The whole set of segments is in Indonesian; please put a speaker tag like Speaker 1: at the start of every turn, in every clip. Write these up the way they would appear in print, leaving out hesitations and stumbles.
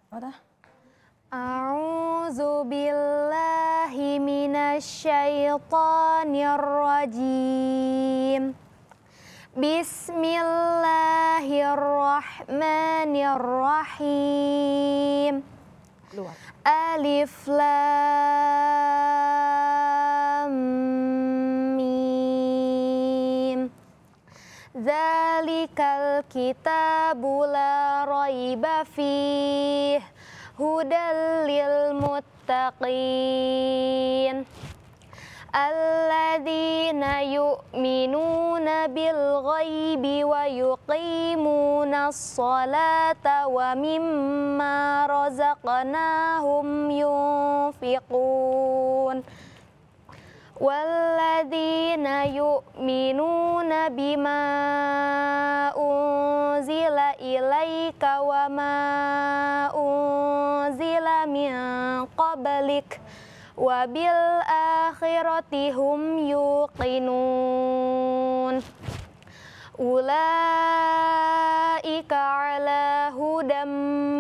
Speaker 1: Apa?
Speaker 2: A'udzu billahi minasyaitonir rajim. Bismillahirrahmanirrahim.
Speaker 1: Keluar.
Speaker 2: Alif Lam Mim. Dzalikal kitabu la raiba fih hudal lil muttaqin alladzina yu'minuna bil ghaibi wa yuqimunas sholata wa mimma razaqnahum yunfiqun walladzina yu'minuna bima unzila ilaika wa ma unzila min qablik wa bil akhirati hum yuqinun ulaika ala hudam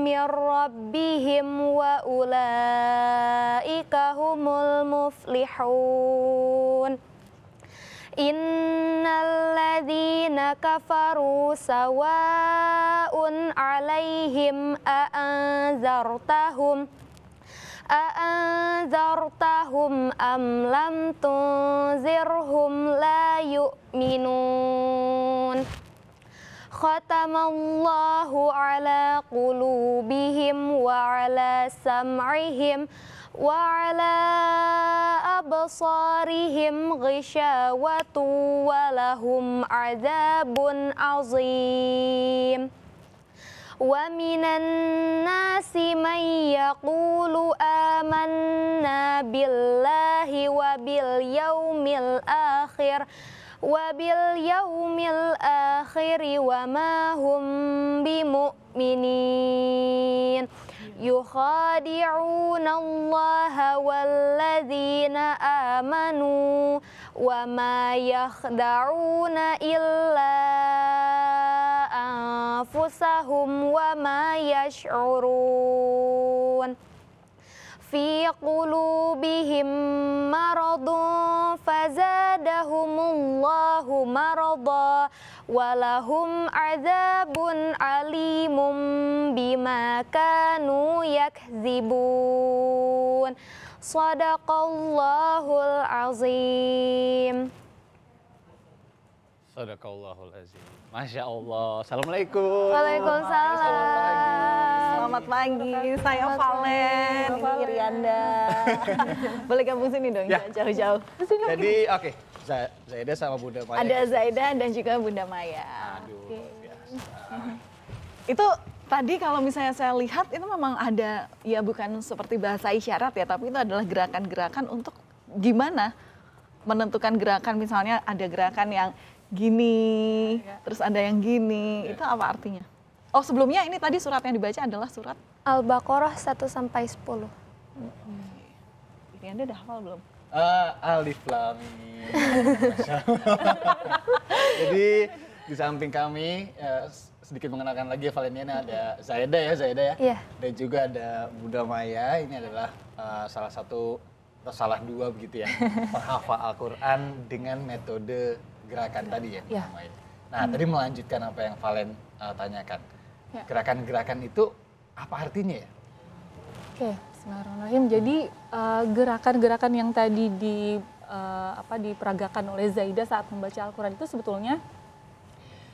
Speaker 2: mir rabbihim wa ulaika humul muflihun. Innal ladzina kafaru sawa'un 'alaihim a'anzartahum am lam tunzirhum la yu'minun. Khatamallahu ala qulubihim wa ala sam'ihim wa ala absarihim ghishawatu wa lahum azabun azim. Wa minan nasi man yaqulu amanna billahi wa bil yaumil akhir wa ma hum bimu'minin. Yukhadi'una Allaha walladzina amanu wa ma yakhda'una illa anfusahum wa ma yash'urun. Fi qulubihim maradun fazadahumullahu marada walahum azabun alimum bima kanu yakzibun. Sadaqallahul azim.
Speaker 3: Sadaqallahul azim. Masya Allah. Assalamualaikum.
Speaker 2: Waalaikumsalam.
Speaker 1: Selamat pagi, saya Valen, ini Irianda. Boleh gabung sini dong,
Speaker 3: Ya.
Speaker 1: jangan jauh-jauh.
Speaker 3: Jadi oke, Zaida sama Bunda Maya.
Speaker 1: Ada Zaida dan juga Bunda Maya.
Speaker 3: Aduh, biasa.
Speaker 1: Itu tadi kalau misalnya saya lihat itu memang ada, ya bukan seperti bahasa isyarat ya, tapi itu adalah gerakan-gerakan untuk gimana menentukan gerakan, misalnya ada gerakan yang gini, terus ada yang gini, itu apa artinya? Oh sebelumnya ini tadi surat yang dibaca adalah surat
Speaker 2: Al-Baqarah 1-10.
Speaker 1: Ini Anda udah hafal belum?
Speaker 3: Alif Lam Mim. Masya Allah. Jadi di samping kami sedikit mengenalkan lagi Valeniana, ada Zaida ya.
Speaker 2: Iya.
Speaker 3: Dan juga ada Bunda Maya. Ini adalah salah satu atau salah dua begitu ya, penghafal Al-Quran dengan metode gerakan tadi ya,
Speaker 2: Iya.
Speaker 3: Bunda Maya. Nah, tadi melanjutkan apa yang Valen tanyakan.
Speaker 1: Ya.
Speaker 3: Gerakan-gerakan itu apa artinya ya?
Speaker 4: Oke, bismillahirrahmanirrahim. Jadi gerakan-gerakan yang tadi diperagakan oleh Zaida saat membaca Al-Quran itu sebetulnya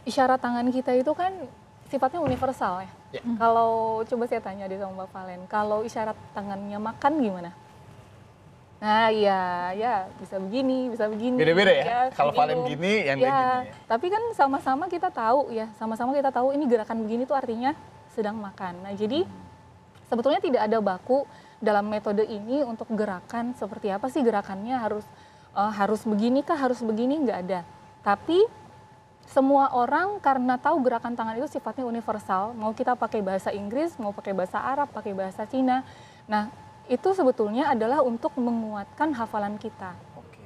Speaker 4: isyarat tangan kita itu kan sifatnya universal ya.
Speaker 3: Ya.
Speaker 4: Kalau coba saya tanya deh sama Mbak Valen, kalau isyarat tangannya makan gimana? Nah ya bisa begini.
Speaker 3: Beda-beda ya? Kalau
Speaker 4: senyum.
Speaker 3: Valen gini, yang dia
Speaker 4: Ya,
Speaker 3: gini ya?
Speaker 4: tapi kan sama-sama kita tahu ini gerakan begini tuh artinya sedang makan. Nah jadi sebetulnya tidak ada baku dalam metode ini untuk gerakan seperti apa sih gerakannya, harus begini kah, harus begini, nggak ada. Tapi semua orang karena tahu gerakan tangan itu sifatnya universal, mau kita pakai bahasa Inggris, mau pakai bahasa Arab, pakai bahasa Cina. Nah itu sebetulnya adalah untuk menguatkan hafalan kita.
Speaker 3: Oke.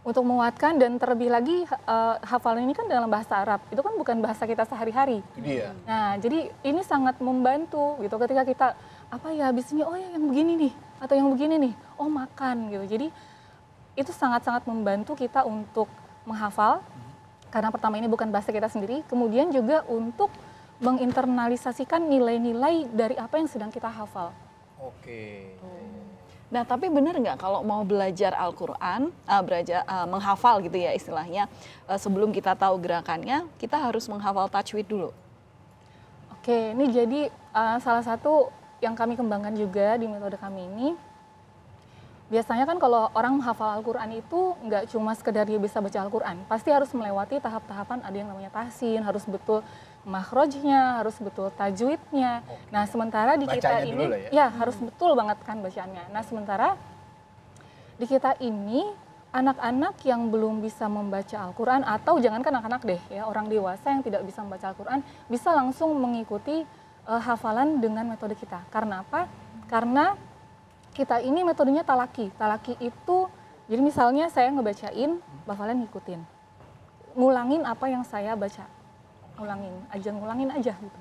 Speaker 4: Untuk menguatkan dan terlebih lagi hafalan ini kan dalam bahasa Arab, itu kan bukan bahasa kita sehari-hari.
Speaker 3: Itu dia.
Speaker 4: Nah, jadi ini sangat membantu gitu ketika kita apa ya habis ini, oh ya yang begini nih atau yang begini nih, oh makan gitu. Jadi itu sangat-sangat membantu kita untuk menghafal karena pertama ini bukan bahasa kita sendiri, kemudian juga untuk menginternalisasikan nilai-nilai dari apa yang sedang kita hafal.
Speaker 3: Oke.
Speaker 1: Nah, tapi benar nggak kalau mau belajar Al-Quran, menghafal gitu ya istilahnya, sebelum kita tahu gerakannya, kita harus menghafal tajwid dulu?
Speaker 4: Oke, ini jadi salah satu yang kami kembangkan juga di metode kami ini. Biasanya kan kalau orang menghafal Al-Quran itu nggak cuma sekedar dia bisa baca Al-Quran, pasti harus melewati tahap-tahapan, ada yang namanya tahsin, harus betul makhrajnya, harus betul tajwidnya.
Speaker 3: Oke.
Speaker 4: Nah, sementara di kita
Speaker 3: Bacanya
Speaker 4: ini,
Speaker 3: dulu lah ya?
Speaker 4: harus betul banget kan bacaannya. Nah, sementara di kita ini anak-anak yang belum bisa membaca Al-Quran atau jangankan anak-anak deh ya, orang dewasa yang tidak bisa membaca Al-Quran bisa langsung mengikuti hafalan dengan metode kita. Karena apa? Karena kita ini metodenya talaki. Talaki itu, jadi misalnya saya ngebacain, Mbak Valen ngikutin. Ngulangin apa yang saya baca. Ngulangin aja gitu.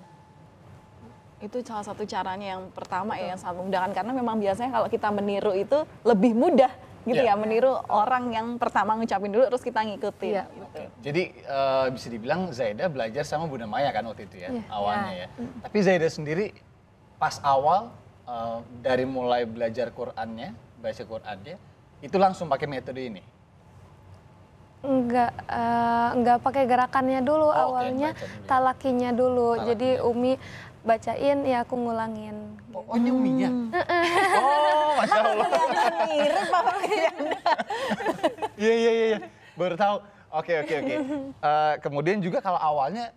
Speaker 1: Itu salah satu caranya yang pertama ya, yang sangat memudahkan. Karena memang biasanya kalau kita meniru itu lebih mudah gitu ya, meniru orang yang pertama ngucapin dulu terus kita ngikutin.
Speaker 4: Iya.
Speaker 1: Gitu.
Speaker 3: Jadi bisa dibilang Zaida belajar sama Bunda Maya kan waktu itu ya, awalnya ya. Tapi Zaida sendiri pas awal dari mulai belajar Qur'annya, baca Qur'annya, itu langsung pakai metode ini?
Speaker 2: Enggak pakai gerakannya dulu,
Speaker 3: oke,
Speaker 2: awalnya
Speaker 3: baca dulu ya.
Speaker 2: talakinya dulu.
Speaker 3: Talakinya.
Speaker 2: Jadi Umi bacain, ya aku ngulangin.
Speaker 3: Oh, ini Uminya? Oh, Masya Allah.
Speaker 1: Mirip apa
Speaker 3: Iya. Baru tahu. Oke. Kemudian juga kalau awalnya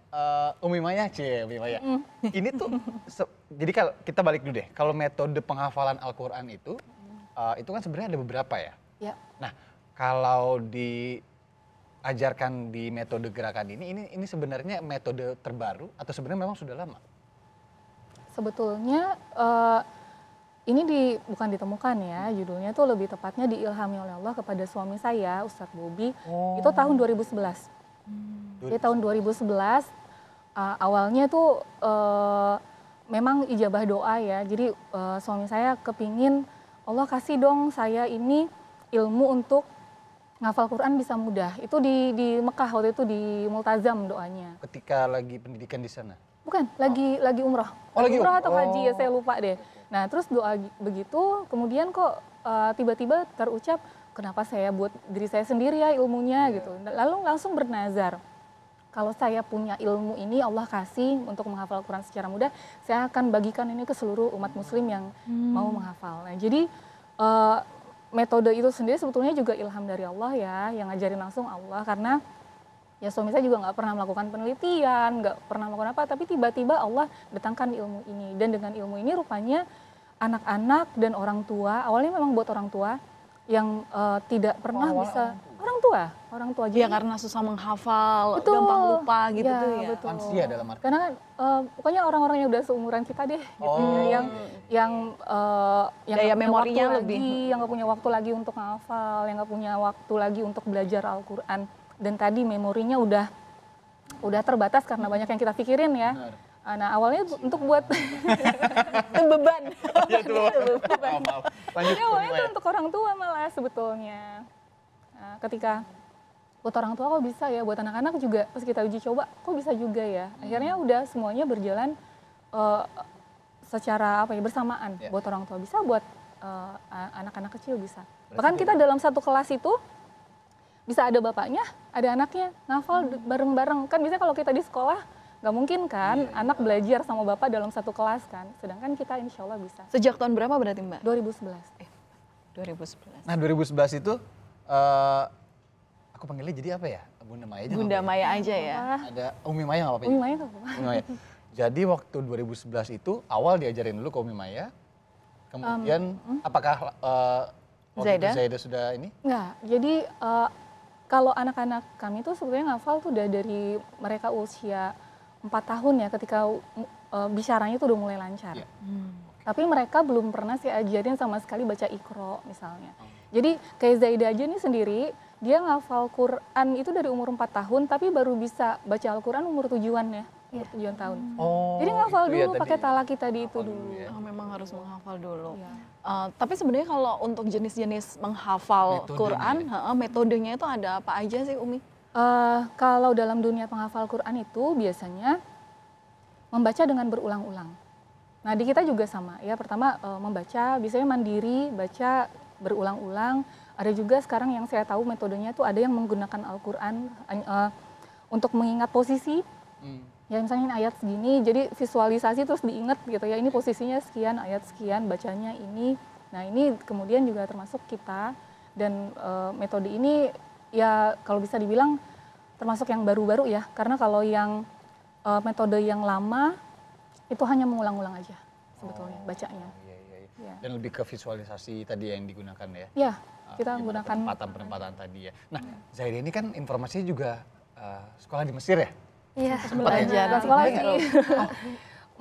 Speaker 3: Umi Maya, Umi Maya. Ini tuh, jadi kalau kita balik dulu deh. Kalau metode penghafalan Al-Quran itu kan sebenarnya ada beberapa ya.
Speaker 4: Ya.
Speaker 3: Nah, kalau diajarkan di metode gerakan ini sebenarnya metode terbaru atau sebenarnya memang sudah lama?
Speaker 4: Sebetulnya ini bukan ditemukan ya, judulnya tuh lebih tepatnya diilhami oleh Allah kepada suami saya, Ustadz Bobi, itu tahun 2011. Jadi tahun 2011 awalnya tuh memang ijabah doa ya, jadi suami saya kepingin Allah kasih dong saya ini ilmu untuk ngafal Quran bisa mudah. Itu di Mekah waktu itu di Multazam doanya.
Speaker 3: Ketika lagi pendidikan di sana?
Speaker 4: Bukan, lagi umroh.
Speaker 3: Oh, lagi
Speaker 4: umroh atau
Speaker 3: umroh.
Speaker 4: haji ya, saya lupa deh. Nah, terus doa begitu, kemudian kok tiba-tiba terucap, kenapa saya buat diri saya sendiri ya ilmunya gitu. Lalu langsung bernazar, kalau saya punya ilmu ini Allah kasih untuk menghafal Quran secara mudah, saya akan bagikan ini ke seluruh umat muslim yang mau menghafal. Nah, jadi metode itu sendiri sebetulnya juga ilham dari Allah ya, yang ngajarin langsung Allah, karena ya suami saya juga nggak pernah melakukan penelitian, nggak pernah melakukan apa, tapi tiba-tiba Allah datangkan ilmu ini. Dan dengan ilmu ini rupanya anak-anak dan orang tua, awalnya memang buat orang tua yang tidak pernah bisa, orang tua
Speaker 1: Ya karena susah menghafal, gampang lupa gitu
Speaker 4: ya,
Speaker 1: tuh ya.
Speaker 4: Betul.
Speaker 3: Lansia dalam arti?
Speaker 4: Karena kan pokoknya orang-orang yang udah seumuran kita deh, gitu ya, yang
Speaker 1: Daya
Speaker 4: nggak punya
Speaker 1: memorinya
Speaker 4: waktu
Speaker 1: lebih.
Speaker 4: lagi, yang nggak punya waktu lagi untuk menghafal, yang nggak punya waktu lagi untuk belajar Al-Quran. Dan tadi memorinya udah terbatas karena banyak yang kita pikirin ya.
Speaker 3: Benar.
Speaker 4: Nah, awalnya untuk buat
Speaker 1: Itu beban.
Speaker 3: Iya tuh. Maaf. Lanjut.
Speaker 4: Ini awalnya
Speaker 3: Umi
Speaker 4: tuh
Speaker 3: Maya.
Speaker 4: untuk orang tua malah sebetulnya. Nah, ketika buat orang tua kok bisa ya, buat anak-anak juga pas kita uji coba kok bisa juga ya. Akhirnya udah semuanya berjalan secara bersamaan.
Speaker 3: Ya.
Speaker 4: Buat orang tua bisa, buat anak-anak kecil bisa. Bahkan kita dalam satu kelas itu bisa ada bapaknya, ada anaknya ngafal bareng-bareng. Kan biasanya kalau kita di sekolah nggak mungkin kan anak belajar sama bapak dalam satu kelas kan. Sedangkan kita insya Allah bisa.
Speaker 1: Sejak tahun berapa berarti Mbak?
Speaker 4: 2011.
Speaker 1: 2011.
Speaker 3: Nah 2011 itu aku panggilnya jadi apa ya? Bunda Maya aja.
Speaker 1: Bunda Maya aja ya.
Speaker 3: Ada Umi Maya nggak apa-apa?
Speaker 4: Umi Maya nggak apa-apa.
Speaker 3: Umi Maya. Jadi waktu 2011 itu awal diajarin dulu ke Umi Maya. Kemudian apakah waktu itu Zaida sudah ini?
Speaker 4: Enggak, jadi kalau anak-anak kami tuh sebetulnya ngafal tuh udah dari mereka usia 4 tahun ya, ketika bicaranya tuh udah mulai lancar.
Speaker 3: Iya.
Speaker 4: Tapi mereka belum pernah saya ajarin sama sekali baca Iqra misalnya. Jadi kayak Zaida aja nih sendiri, dia ngafal Quran itu dari umur 4 tahun, tapi baru bisa baca Al-Quran umur tujuan ya, umur 7 tahun.
Speaker 3: Oh,
Speaker 4: Jadi ngafal
Speaker 3: itu ya
Speaker 4: dulu
Speaker 3: tadi.
Speaker 4: pakai talaki tadi itu
Speaker 3: Ngafal
Speaker 4: dulu.
Speaker 3: dulu ya.
Speaker 1: Oh, memang harus menghafal dulu.
Speaker 4: Iya.
Speaker 1: Tapi sebenarnya kalau untuk jenis-jenis menghafal
Speaker 3: Metodenya
Speaker 1: Quran, metodenya itu ada apa aja sih Umi?
Speaker 4: Kalau dalam dunia penghafal Quran itu biasanya membaca dengan berulang-ulang. Nah di kita juga sama ya, pertama membaca, biasanya mandiri, baca berulang-ulang. Ada juga sekarang yang saya tahu metodenya itu ada yang menggunakan Al-Quran untuk mengingat posisi. Ya misalnya ini ayat segini, jadi visualisasi terus diingat gitu ya, ini posisinya sekian, ayat sekian, bacanya ini. Nah ini kemudian juga termasuk kita, dan metode ini ya kalau bisa dibilang termasuk yang baru-baru ya, karena kalau yang metode yang lama itu hanya mengulang-ulang aja sebetulnya bacanya.
Speaker 3: Iya. Dan lebih ke visualisasi tadi yang digunakan ya?
Speaker 4: Ya, kita
Speaker 3: Gimana
Speaker 4: menggunakan
Speaker 3: penempatan tadi ya. Nah, Zaida ini kan informasinya juga sekolah di Mesir ya?
Speaker 2: Iya.
Speaker 1: Belajar.
Speaker 4: Bukan sekolah
Speaker 1: Iya.
Speaker 4: sih.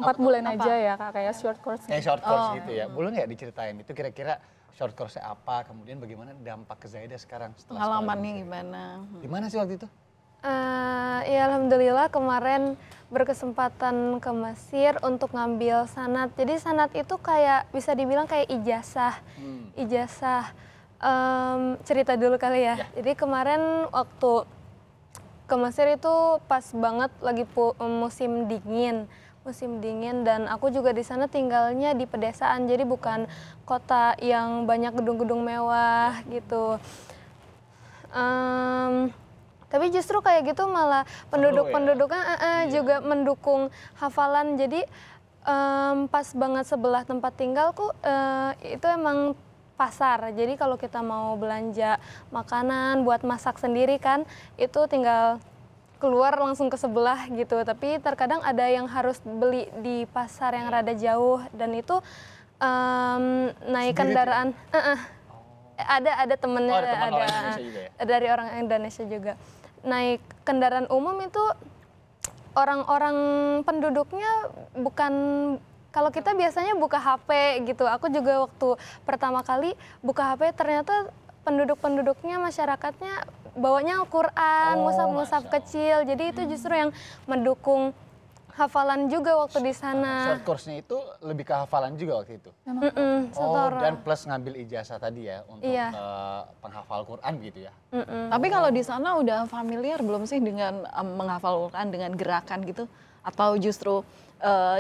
Speaker 4: 4 bulan aja ya Kak, kayak short course.
Speaker 3: Kayak short course gitu ya. Boleh nggak diceritain itu kira-kira short course-nya apa, kemudian bagaimana dampak ke Zaida sekarang setelah sekolah di
Speaker 1: Pengalamannya
Speaker 3: Mesir?
Speaker 1: gimana?
Speaker 3: Gimana sih waktu itu?
Speaker 2: Ya alhamdulillah kemarin berkesempatan ke Mesir untuk ngambil sanad. Jadi sanad itu kayak bisa dibilang kayak ijazah. Ijazah cerita dulu kali ya. Jadi kemarin waktu ke Mesir itu pas banget lagi musim dingin dan aku juga di sana tinggalnya di pedesaan, jadi bukan kota yang banyak gedung-gedung mewah gitu. Tapi justru kayak gitu malah penduduk-penduduknya juga mendukung hafalan. Jadi pas banget sebelah tempat tinggalku itu emang pasar. Jadi kalau kita mau belanja makanan buat masak sendiri kan, itu tinggal keluar langsung ke sebelah gitu. Tapi terkadang ada yang harus beli di pasar yang rada jauh, dan itu naik
Speaker 3: Sendiri
Speaker 2: kendaraan. Ada temennya,
Speaker 3: Oh, ada teman orang
Speaker 2: ada
Speaker 3: Indonesia juga ya?
Speaker 2: dari orang Indonesia juga. Naik kendaraan umum itu orang-orang penduduknya bukan, kalau kita biasanya buka HP gitu. Aku juga waktu pertama kali buka HP ternyata penduduknya masyarakatnya bawanya Al-Quran, mushaf-mushaf kecil. Jadi itu justru yang mendukung hafalan juga waktu di sana.
Speaker 3: Short course-nya itu lebih ke hafalan juga waktu itu?
Speaker 2: Setara.
Speaker 3: Dan plus ngambil ijazah tadi ya untuk
Speaker 2: Iya.
Speaker 3: penghafal Quran gitu ya?
Speaker 1: Tapi kalau di sana udah familiar belum sih dengan menghafal Quran, dengan gerakan gitu? Atau justru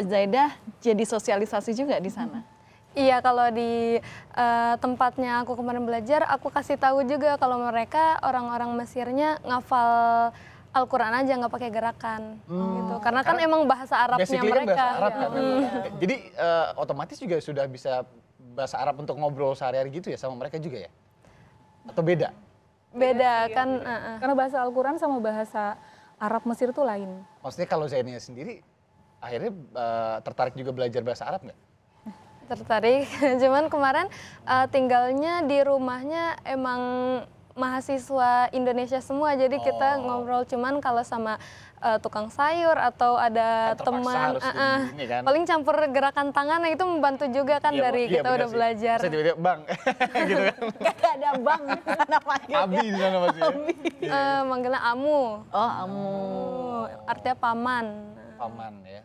Speaker 1: Zaida jadi sosialisasi juga di sana?
Speaker 2: Iya, kalau di tempatnya aku kemarin belajar, aku kasih tahu juga kalau mereka orang-orang Mesirnya ngafal Al-Quran aja, nggak pakai gerakan gitu. Karena kan emang bahasa Arabnya
Speaker 3: Basically kan
Speaker 2: mereka.
Speaker 3: bahasa Arab kan memang. Jadi otomatis juga sudah bisa bahasa Arab untuk ngobrol sehari-hari gitu ya sama mereka juga ya? Atau beda?
Speaker 2: Beda kan.
Speaker 4: Karena bahasa Al-Quran sama bahasa Arab Mesir itu lain.
Speaker 3: Maksudnya kalau Zainnya sendiri akhirnya tertarik juga belajar bahasa Arab nggak?
Speaker 2: Tertarik, cuman kemarin tinggalnya di rumahnya emang mahasiswa Indonesia semua, jadi kita ngobrol. Cuman kalau sama tukang sayur atau ada
Speaker 3: Kan terpaksa
Speaker 2: teman,
Speaker 3: harus jadi ini kan.
Speaker 2: paling campur gerakan tangan, nah itu membantu juga kan dari
Speaker 3: Iya,
Speaker 2: kita
Speaker 3: bener
Speaker 2: udah
Speaker 3: sih.
Speaker 2: belajar.
Speaker 3: Saya tiba-tiba, Bang, gitu kan.
Speaker 1: Gak ada bang namanya.
Speaker 3: Abi di sana masih ya?
Speaker 2: Manggilnya Amu.
Speaker 1: Oh, Amu.
Speaker 2: Artinya paman.
Speaker 3: Paman ya.